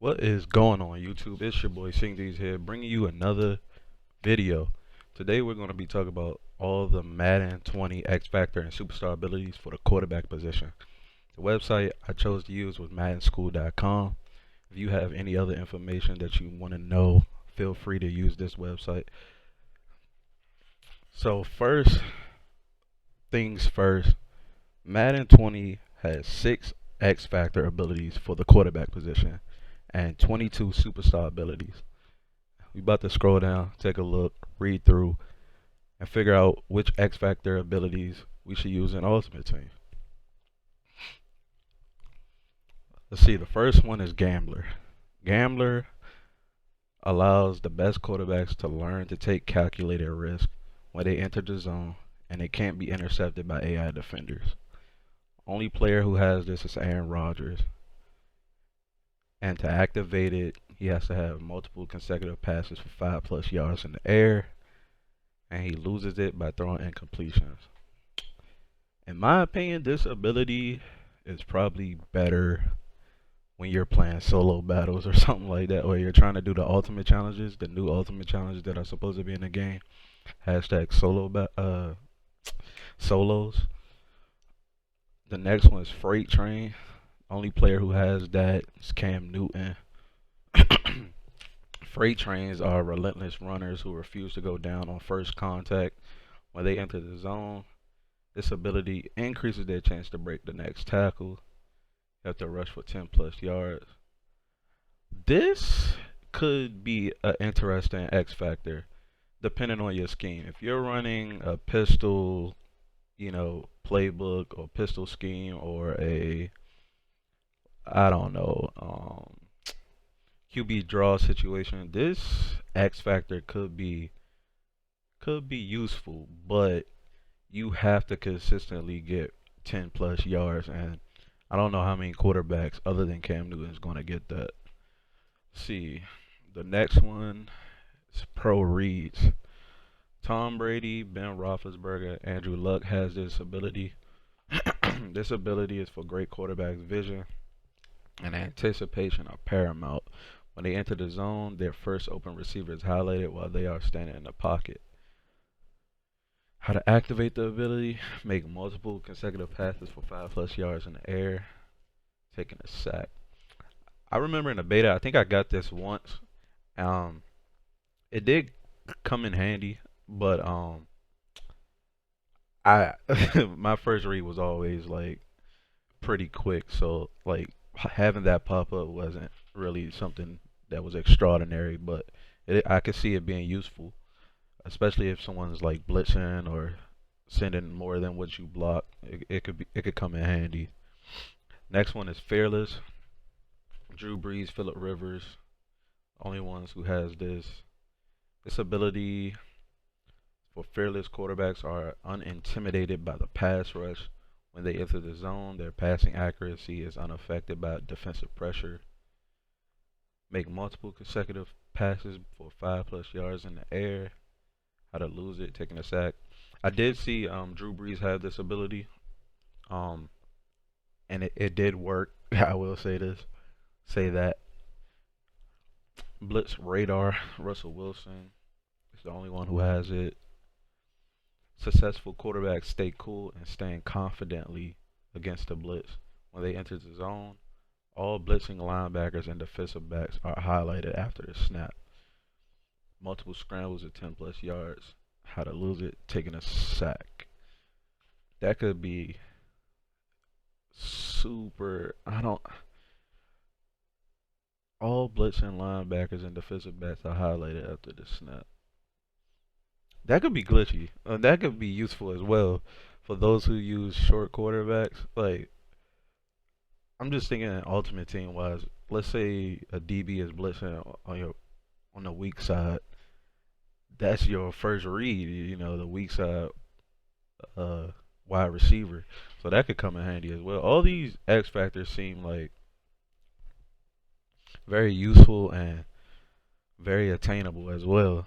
What is going on YouTube? It's your boy Sing D's here, bringing you another video. Today we're going to be talking about all the Madden 20 X Factor and Superstar abilities for the quarterback position. The website I chose to use was maddenschool.com. If you have any other information that you want to know, feel free to use this website. So first things first, Madden 20 has 6 X Factor abilities for the quarterback position and 22 superstar abilities. We about to scroll down, take a look, read through, and figure out which X Factor abilities we should use in Ultimate Team. Let's see, the first one is Gambler. Gambler allows the best quarterbacks to learn to take calculated risk when they enter the zone, and it can't be intercepted by AI defenders. Only player who has this is Aaron Rodgers. And to activate it, he has to have multiple consecutive passes for 5+ yards in the air, and he loses it by throwing incompletions. In my opinion, this ability is probably better when you're playing solo battles or something like that, or you're trying to do the ultimate challenges, the new ultimate challenges that are supposed to be in the game. Hashtag solos. The next one is Freight Train. Only player who has that is Cam Newton. Freight trains are relentless runners who refuse to go down on first contact when they enter the zone. This ability increases their chance to break the next tackle. You have to rush for 10+ yards. This could be an interesting X factor depending on your scheme. If you're running a pistol, playbook or pistol scheme, or a I don't know, QB draw situation, this X factor could be useful, but you have to consistently get 10+ yards, and I don't know how many quarterbacks other than Cam Newton is going to get that. Let's see, the next one is pro reads. Tom Brady, Ben Roethlisberger, Andrew Luck has this ability. This ability is for great quarterbacks' vision and anticipation are paramount. When they enter the zone, their first open receiver is highlighted while they are standing in the pocket. How to activate the ability: make multiple consecutive passes for 5+ yards in the air, taking a sack. I remember in the beta, I think I got this once. It did come in handy, but I my first read was always like pretty quick, so like having that pop up wasn't really something that was extraordinary, but I could see it being useful, especially if someone's like blitzing or sending more than what you block. It could come in handy. Next one is Fearless. Drew Brees, Phillip Rivers, only ones who has this. This ability for fearless quarterbacks are unintimidated by the pass rush. When they enter the zone, their passing accuracy is unaffected by defensive pressure. Make multiple consecutive passes for 5+ yards in the air. How to lose it, taking a sack. I did see Drew Brees have this ability, and it did work. I will say that. Blitz radar. Russell Wilson is the only one who has it. Successful quarterbacks stay cool and stand confidently against the blitz. When they enter the zone, all blitzing linebackers and defensive backs are highlighted after the snap. Multiple scrambles at 10+ yards. How to lose it, taking a sack. That could be super. All blitzing linebackers and defensive backs are highlighted after the snap. That could be glitchy. That could be useful as well for those who use short quarterbacks. Like, I'm just thinking ultimate team wise. Let's say a DB is blitzing on the weak side. That's your first read. The weak side wide receiver. So that could come in handy as well. All these X factors seem like very useful and very attainable as well.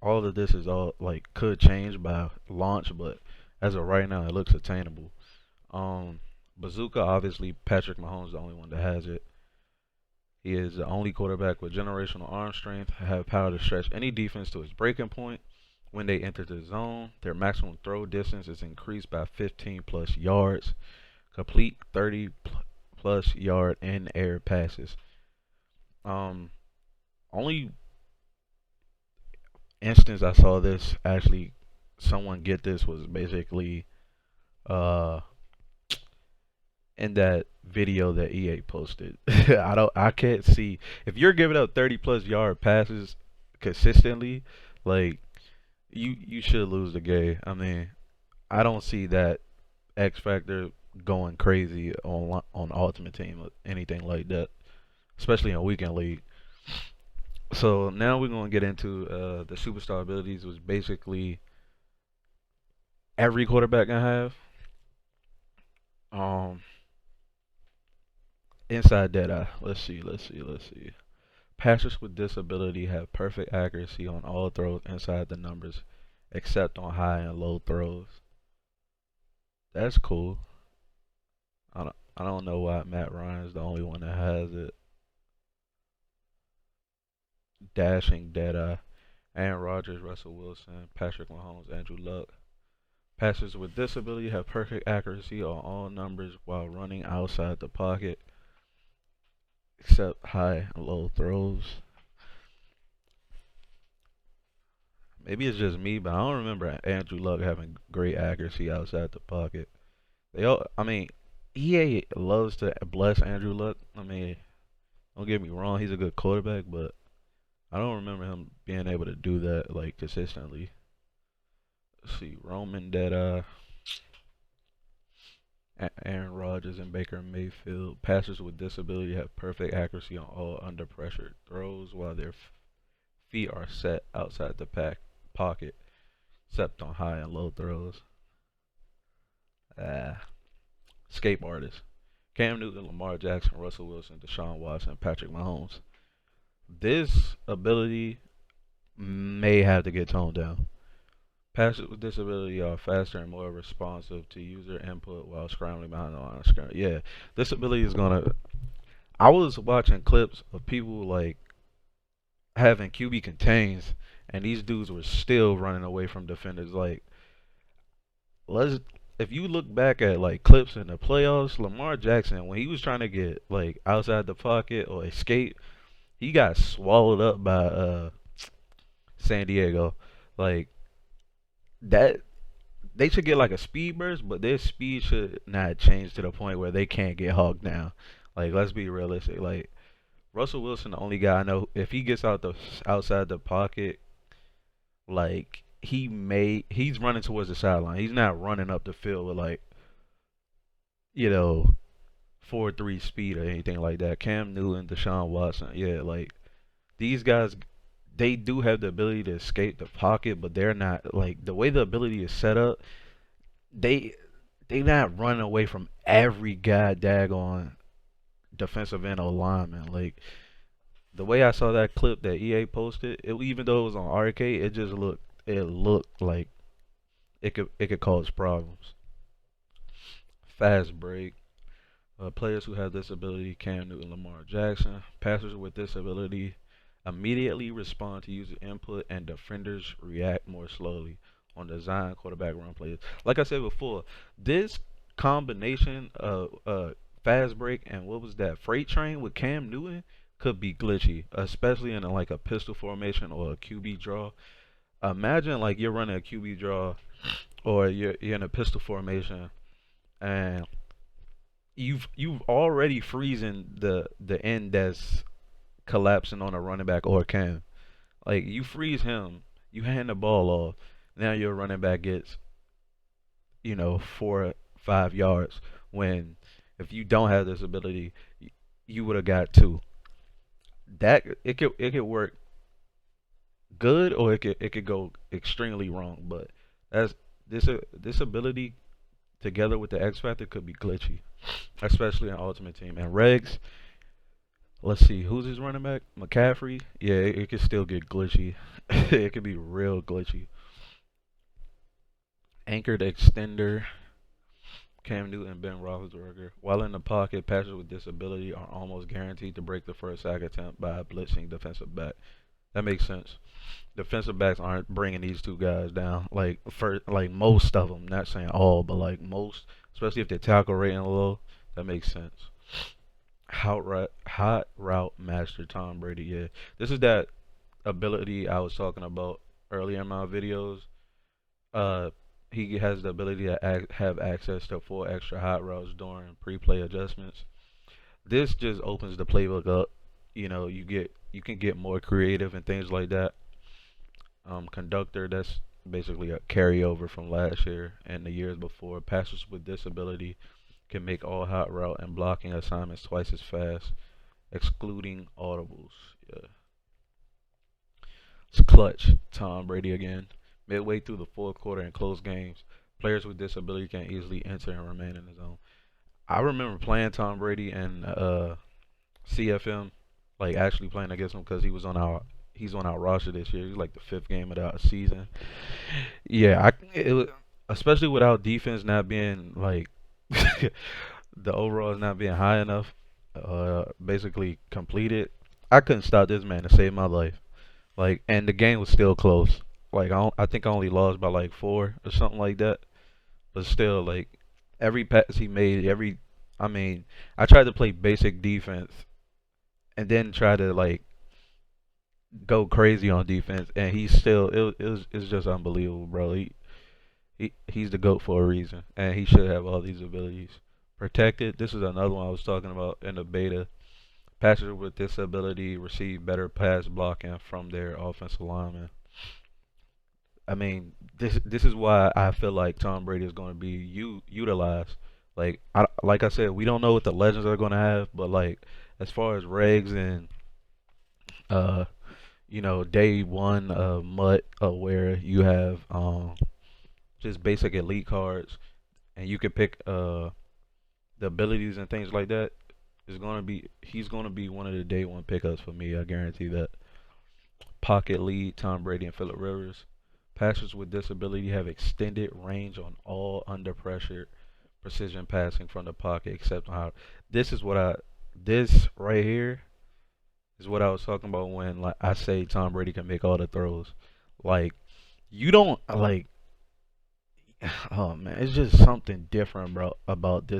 All of this is all like could change by launch, but as of right now, it looks attainable. Bazooka, obviously, Patrick Mahomes is the only one that has it. He is the only quarterback with generational arm strength, have power to stretch any defense to its breaking point. When they enter the zone, their maximum throw distance is increased by 15 plus yards. Complete 30 plus yard in air passes. Um, Only instance I saw this actually someone get this was basically uh in that video that EA posted. I can't see if you're giving up 30 plus yard passes consistently, like you should lose the game. I mean, I don't see that X Factor going crazy on Ultimate Team or anything like that, especially in a weekend league. So now we're gonna get into the superstar abilities, which basically every quarterback can have. Um, Inside that, let's see. Passers with disability have perfect accuracy on all throws inside the numbers, except on high and low throws. That's cool. I don't know why Matt Ryan's the only one that has it. Dashing Deadeye, Aaron Rodgers, Russell Wilson, Patrick Mahomes, Andrew Luck. Passers with disability have perfect accuracy on all numbers while running outside the pocket, except high and low throws. Maybe it's just me, but I don't remember Andrew Luck having great accuracy outside the pocket. I mean, EA loves to bless Andrew Luck. I mean, don't get me wrong, he's a good quarterback, but I don't remember him being able to do that like consistently. Let's see, Roman Deadeye, Aaron Rodgers, and Baker Mayfield. Passers with disability have perfect accuracy on all under pressure throws while their feet are set outside the pocket, except on high and low throws. Ah, escape artists. Cam Newton, Lamar Jackson, Russell Wilson, Deshaun Watson, Patrick Mahomes. This ability may have to get toned down. Passers with disability are faster and more responsive to user input while scrambling behind the line of scrimmage. Yeah, this ability is gonna. I was watching clips of people like having QB contains, and these dudes were still running away from defenders. Like, let's if you look back at like clips in the playoffs, Lamar Jackson when he was trying to get like outside the pocket or escape, he got swallowed up by San Diego. Like that they should get like a speed burst, but their speed should not change to the point where they can't get hogged down. Like let's be realistic. Like Russell Wilson, the only guy I know, if he gets outside the pocket, like he's running towards the sideline. He's not running up the field with like you know 4.3 speed or anything like that. Cam Newton, Deshaun Watson, yeah, like these guys, they do have the ability to escape the pocket, but they're not like the way the ability is set up. They they not running away from every guy daggone defensive end or lineman. Like the way I saw that clip that EA posted, even though it was on arcade, it looked like it could cause problems. Fast break. Players who have this ability, Cam Newton, Lamar Jackson. Passers with this ability immediately respond to user input, and defenders react more slowly on design quarterback run plays. Like I said before, this combination of fast break and what was that freight train with Cam Newton could be glitchy, especially in like a pistol formation or a QB draw. Imagine like you're running a QB draw or you're in a pistol formation and you've already freezing the end that's collapsing on a running back or Cam. Like you freeze him, you hand the ball off. Now your running back gets 4 or 5 yards. When if you don't have this ability, you would have got two. That it could work good or it could go extremely wrong. But as this ability together with the X Factor could be glitchy, especially in Ultimate Team and Regs. Let's see, who's his running back? McCaffrey. Yeah, it could still get glitchy. It could be real glitchy. Anchored extender. Cam Newton, Ben Roethlisberger. While in the pocket, passers with disability are almost guaranteed to break the first sack attempt by a blitzing defensive back. That makes sense. Defensive backs aren't bringing these two guys down. Like like most of them, not saying all, but like most, especially if they tackle rating low. That makes sense. Hot route master Tom Brady. Yeah, this is that ability I was talking about earlier in my videos. Uh, he has the ability to have access to four extra hot routes during pre-play adjustments. This just opens the playbook up. You can get more creative and things like that. Conductor, that's basically a carryover from last year and the years before. Passers with disability can make all hot route and blocking assignments twice as fast, excluding audibles. Yeah. It's clutch. Tom Brady again. Midway through the fourth quarter in close games, players with disability can easily enter and remain in the zone. I remember playing Tom Brady and CFM, like actually playing against him because he's on our roster this year. He's like the fifth game of the season. Yeah, especially without defense not being like the overalls not being high enough, basically completed. I couldn't stop this man to save my life. Like, and the game was still close. Like, I think I only lost by like four or something like that. But still, like, every pass he made, I mean, I tried to play basic defense and then try to like go crazy on defense, and he's still, it's just unbelievable, bro. He's the GOAT for a reason, and he should have all these abilities. Protected. This is another one I was talking about in the beta. Passers with disability receive better pass blocking from their offensive linemen. I mean, this is why I feel like Tom Brady is going to be utilized. Like I said, we don't know what the legends are going to have, but like as far as regs and uh day one MUT where you have just basic elite cards and you can pick the abilities and things like that, is gonna be he's gonna be one of the day one pickups for me. I guarantee that. Pocket lead, Tom Brady and Phillip Rivers. Passers with disability have extended range on all under pressure precision passing from the pocket except on how this right here is what I was talking about when like I say Tom Brady can make all the throws. Like you don't like oh man, it's just something different, bro, about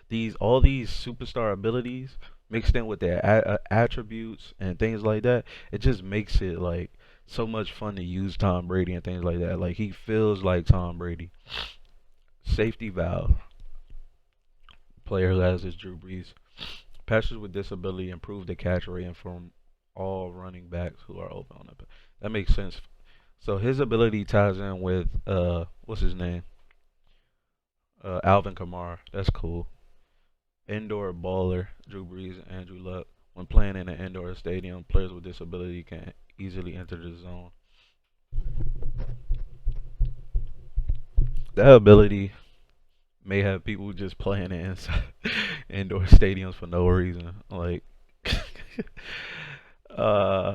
these all these superstar abilities mixed in with their attributes and things like that. It just makes it like so much fun to use Tom Brady and things like that. Like he feels like Tom Brady. Safety valve, player who has his Drew Brees. Passers with disability improve the catch rate from all running backs who are open on it. That makes sense. So his ability ties in with what's his name? Alvin Kamara. That's cool. Indoor baller, Drew Brees, and Andrew Luck. When playing in an indoor stadium, players with disability can easily enter the zone. That ability may have people just playing in inside indoor stadiums for no reason. Like, uh,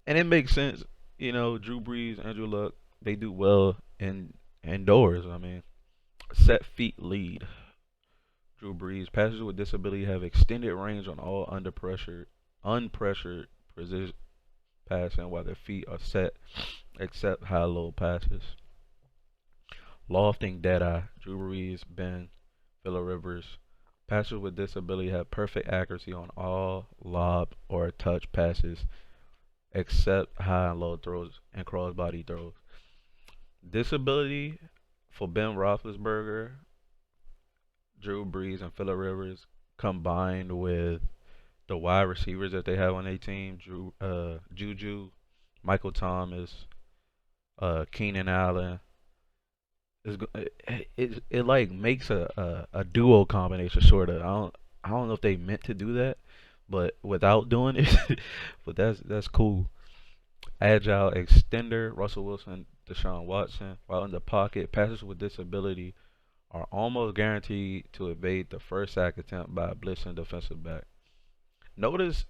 and it makes sense. Drew Brees, Andrew Luck, they do well in indoors. I mean, set feet lead. Drew Brees. Passers with disability have extended range on all unpressured precision passing while their feet are set, except high-low passes. Lofting deadeye. Drew Brees, Ben, Phillip Rivers. Passers with disability have perfect accuracy on all lob or touch passes, except high and low throws and crossbody throws. Disability for Ben Roethlisberger, Drew Brees, and Phillip Rivers combined with the wide receivers that they have on their team, Juju, Michael Thomas, Keenan Allen, it like makes a duo combination sort of. I don't know if they meant to do that, but without doing it, but that's cool. Agile extender, Russell Wilson, Deshaun Watson, while in the pocket, passers with disability are almost guaranteed to evade the first sack attempt by a blitzing defensive back. Notice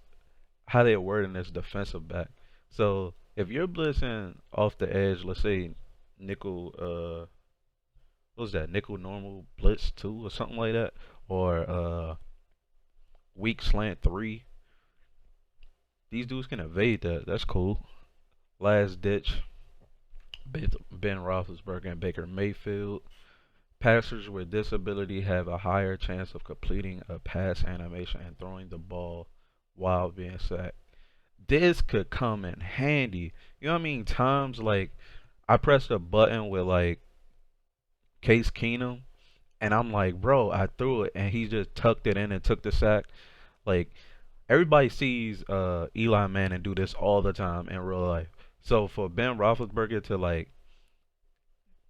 how they're wording this defensive back. So if you're blitzing off the edge, let's say nickel what was that, nickel normal blitz 2 or something like that, or weak slant 3. These dudes can evade that. That's cool. Last ditch, Ben Roethlisberger and Baker Mayfield. Passers with this ability have a higher chance of completing a pass animation and throwing the ball while being sacked. This could come in handy. You know what I mean? Times like I pressed a button with like Case Keenum, and I'm like, bro, I threw it, and he just tucked it in and took the sack. Like everybody sees Eli Manning do this all the time in real life. So for Ben Roethlisberger to like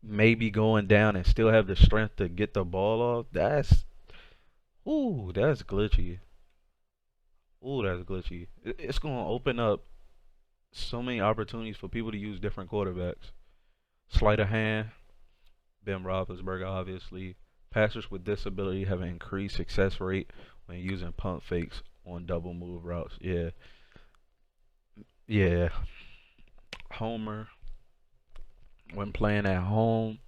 maybe going down and still have the strength to get the ball off, that's glitchy. Ooh, that's glitchy. It's gonna open up so many opportunities for people to use different quarterbacks. Sleight of hand, Ben Roethlisberger, obviously. Passers with disability have an increased success rate when using pump fakes on double move routes. Yeah, yeah. Homer, when playing at home,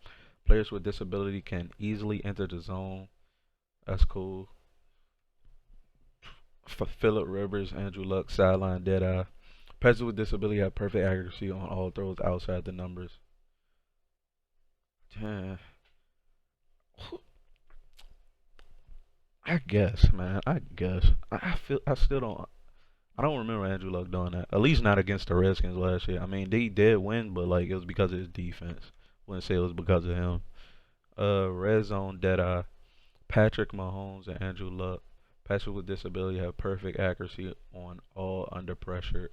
players with disability can easily enter the zone. That's cool. For Philip Rivers, Andrew Luck, sideline deadeye. Passers with disability have perfect accuracy on all throws outside the numbers. Yeah. I guess, man. I guess. I feel. I still don't. I don't remember Andrew Luck doing that. At least not against the Redskins last year. I mean, they did win, but like it was because of his defense. Wouldn't say it was because of him. Red zone deadeye. Patrick Mahomes and Andrew Luck. Passers with disability have perfect accuracy on all unpressure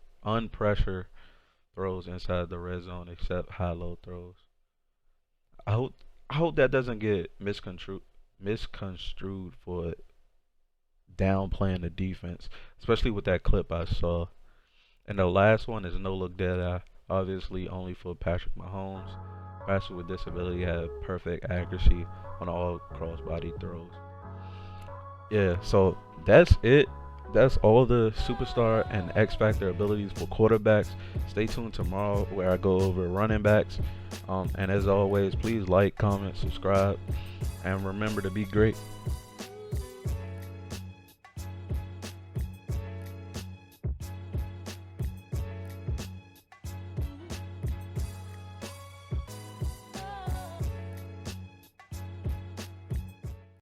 throws inside the red zone except high-low throws. I hope I hope that doesn't get misconstrued for downplaying the defense, especially with that clip I saw. And the last one is no look dead eye, obviously only for Patrick Mahomes. Passers with disability have perfect accuracy on all cross-body throws. Yeah, so that's it. That's all the superstar and X Factor abilities for quarterbacks. Stay tuned tomorrow where I go over running backs. And as always, please like, comment, subscribe, and remember to be great.